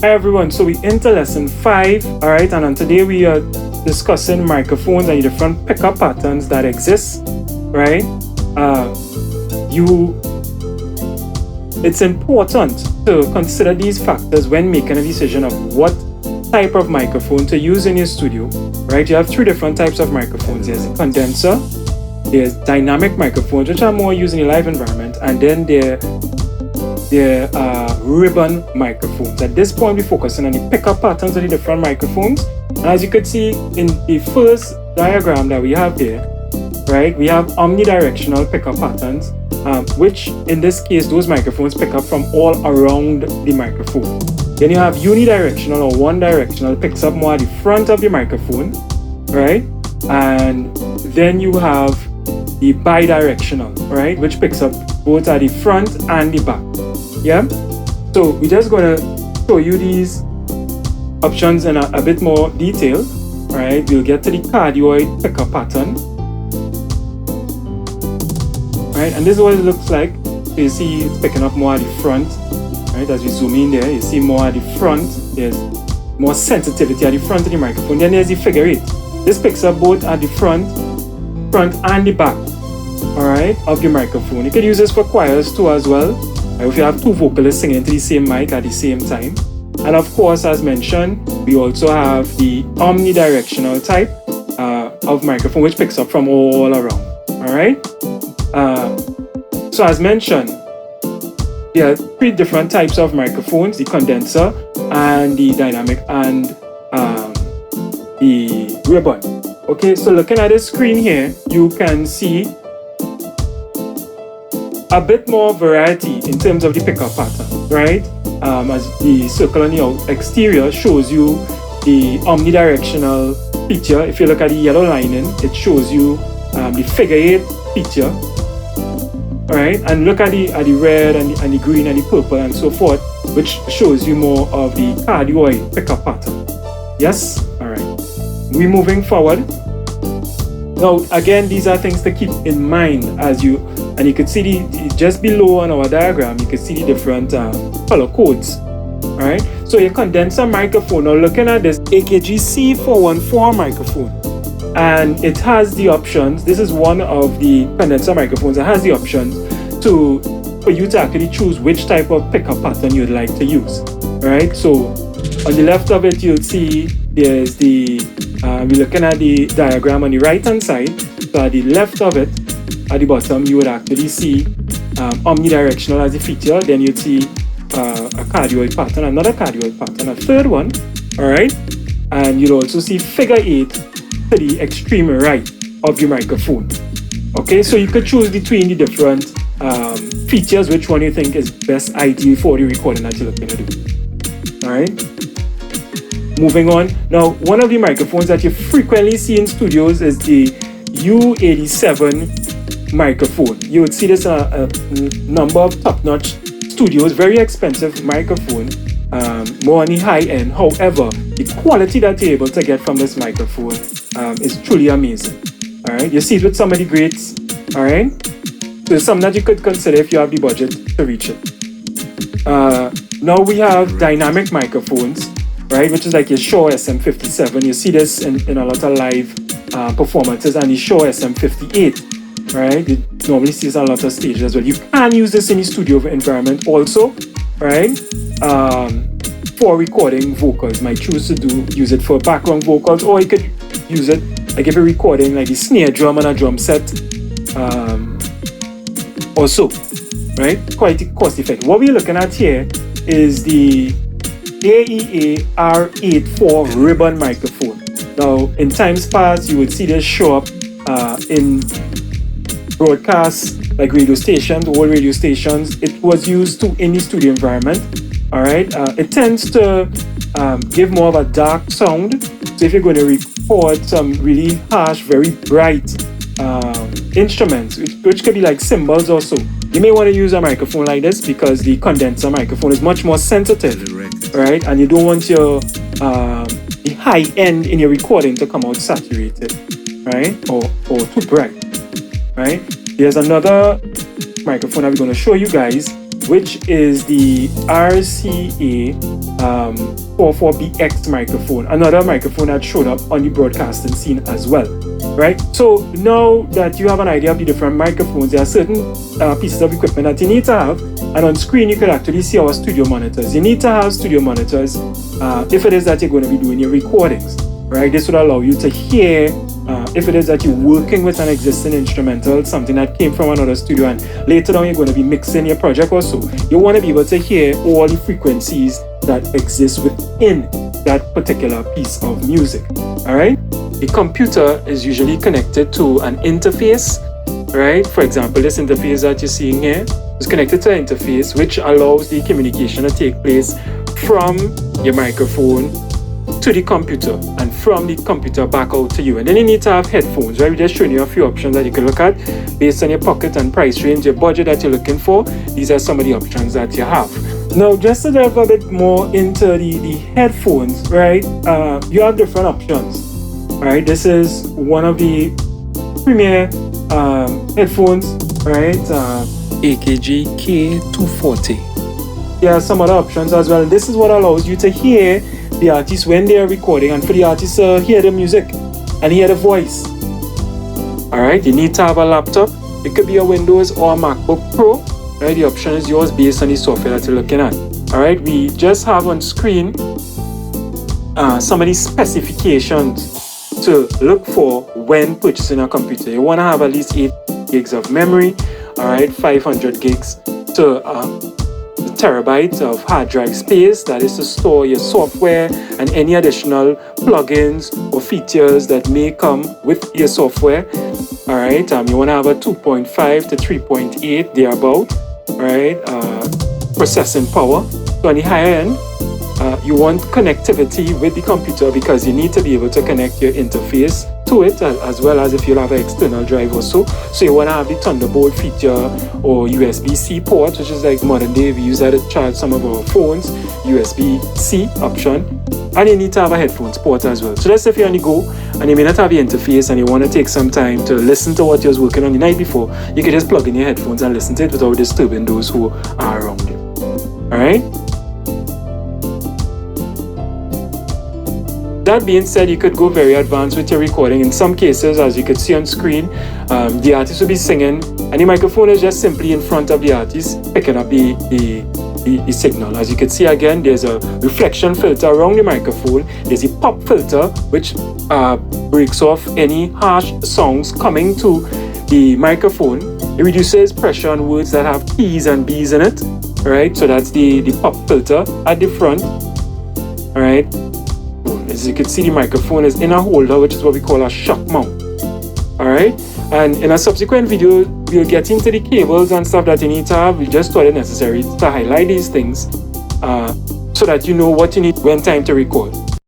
Hi everyone, so we into lesson 5, alright, and on today we are discussing microphones and the different pickup patterns that exist, right? It's important to consider these factors when making a decision of what type of microphone to use in your studio, right? You have 3 different types of microphones. There's a condenser, there's dynamic microphones, which are more used in a live environment, and then there are ribbon microphones. At this point, we're focusing on the pickup patterns of the different microphones. And as you could see in the first diagram that we have there, right, we have omnidirectional pickup patterns, which in this case, those microphones pick up from all around the microphone. Then you have unidirectional or one directional, picks up more at the front of the microphone, right? And then you have the bidirectional, right, which picks up both at the front and the back. Yeah, so we're just going to show you these options in a bit more detail. Right, we'll get to the cardioid pickup pattern. Right, and this is what it looks like. So you see it's picking up more at the front. Right, as we zoom in there, you see more at the front. There's more sensitivity at the front of the microphone. Then there's the figure 8. This picks up both at the front and the back. All right, of the microphone. You could use this for choirs too as well. If you have 2 vocalists singing to the same mic at the same time. And of course, as mentioned, we also have the omnidirectional type of microphone, which picks up from all around. All right. So as mentioned, there are 3 different types of microphones: the condenser and the dynamic and the ribbon. Okay, so looking at the screen here, you can see a bit more variety in terms of the pickup pattern, right? As the circle on the exterior shows you the omnidirectional feature. If you look at the yellow lining, it shows you the figure 8 feature, right? And look at the red and the green and the purple and so forth, which shows you more of the cardioid pickup pattern. Yes? All right. We're moving forward. Now, again, these are things to keep in mind as you can see just below on our diagram, you can see the different color codes, right? So your condenser microphone, now looking at this AKG C414 microphone, and it has the options. This is one of the condenser microphones that has the options for you to actually choose which type of pickup pattern you'd like to use, right? So on the left of it, you'll see there's we're looking at the diagram on the right hand side. So at the left of it, at the bottom, you would actually see omnidirectional as a feature. Then you'd see a cardioid pattern, another cardioid pattern, a third one, all right? And you'd also see figure 8 to the extreme right of your microphone. Okay, so you could choose between the different features, which one you think is best ideal for the recording that you're looking to do. All right? Moving on. Now, one of the microphones that you frequently see in studios is the U87 microphone. You would see this in a number of top-notch studios, very expensive microphone, more on the high end. However, the quality that you're able to get from this microphone is truly amazing. All right, you see it with some of the greats. All right, so it's something that you could consider if you have the budget to reach it. Now we have dynamic microphones, right, which is like your Shure SM57. You see this in a lot of live performances, and the Shure SM58, right? You normally see this on a lot of stages as well. You can use this in the studio environment also, right? For recording vocals. You might choose to use it for background vocals, or you could use it like if you're recording like the snare drum on a drum set, also, right? Quite cost effective. What we're looking at here is the AEA R84 ribbon microphone. Now, in times past, you would see this show up in broadcasts like radio stations, old radio stations. It was used in the studio environment. All right, it tends to give more of a dark sound. So if you're going to record some really harsh, very bright instruments, which could be like cymbals or so, you may want to use a microphone like this because the condenser microphone is much more sensitive, right? And you don't want your the high end in your recording to come out saturated, right? Or too bright, right? There's another microphone that we're going to show you guys which is the RCA 44BX microphone, another microphone that showed up on the broadcasting scene as well, right? So now that you have an idea of the different microphones, there are certain pieces of equipment that you need to have, and on screen you could actually see our studio monitors. You need to have studio monitors if it is that you're going to be doing your recordings, right? This would allow you to hear if it is that you're working with an existing instrumental, something that came from another studio, and later on you're going to be mixing your project or so. You want to be able to hear all the frequencies that exist within that particular piece of music. All right. The computer is usually connected to an interface, right? For example, this interface that you're seeing here is connected to an interface which allows the communication to take place from your microphone to the computer and from the computer back out to you. And then you need to have headphones, right? We're just showing you a few options that you can look at based on your pocket and price range, your budget that you're looking for. These are some of the options that you have. Now, just to dive a bit more into the headphones, right? You have different options, right? This is one of the premier headphones, right? AKG K240. There are some other options as well. This is what allows you to hear the artist when they are recording, and for the artist to hear the music and hear the voice. All right, you need to have a laptop. It could be a Windows or a MacBook Pro. Right, the option is yours based on the software that you're looking at. All right, we just have on screen some of the specifications to look for when purchasing a computer. You want to have at least 8 gigs of memory. All right, 500 gigs to terabytes of hard drive space, that is to store your software and any additional plugins or features that may come with your software. All right, you want to have a 2.5 to 3.8 thereabout, right? Processing power. So on the higher end, you want connectivity with the computer because you need to be able to connect your interface to it, as well as if you have an external drive or so. So you want to have the Thunderbolt feature or USB-C port, which is like modern day. We use that to charge some of our phones, USB-C option. And you need to have a headphones port as well. So that's if you're on the go and you may not have your interface and you want to take some time to listen to what you was working on the night before, you can just plug in your headphones and listen to it without disturbing those who are around you. All right? That being said, you could go very advanced with your recording. In some cases, as you could see on screen, the artist will be singing and the microphone is just simply in front of the artist, picking up the signal. As you can see again, there's a reflection filter around the microphone. There's a pop filter which breaks off any harsh sounds coming to the microphone. It reduces pressure on words that have T's and B's in it. All right, so that's the pop filter at the front. All right. As you can see, the microphone is in a holder, which is what we call a shock mount. All right, and in a subsequent video, we'll get into the cables and stuff that you need to have. We just thought it necessary to highlight these things so that you know what you need when time to record.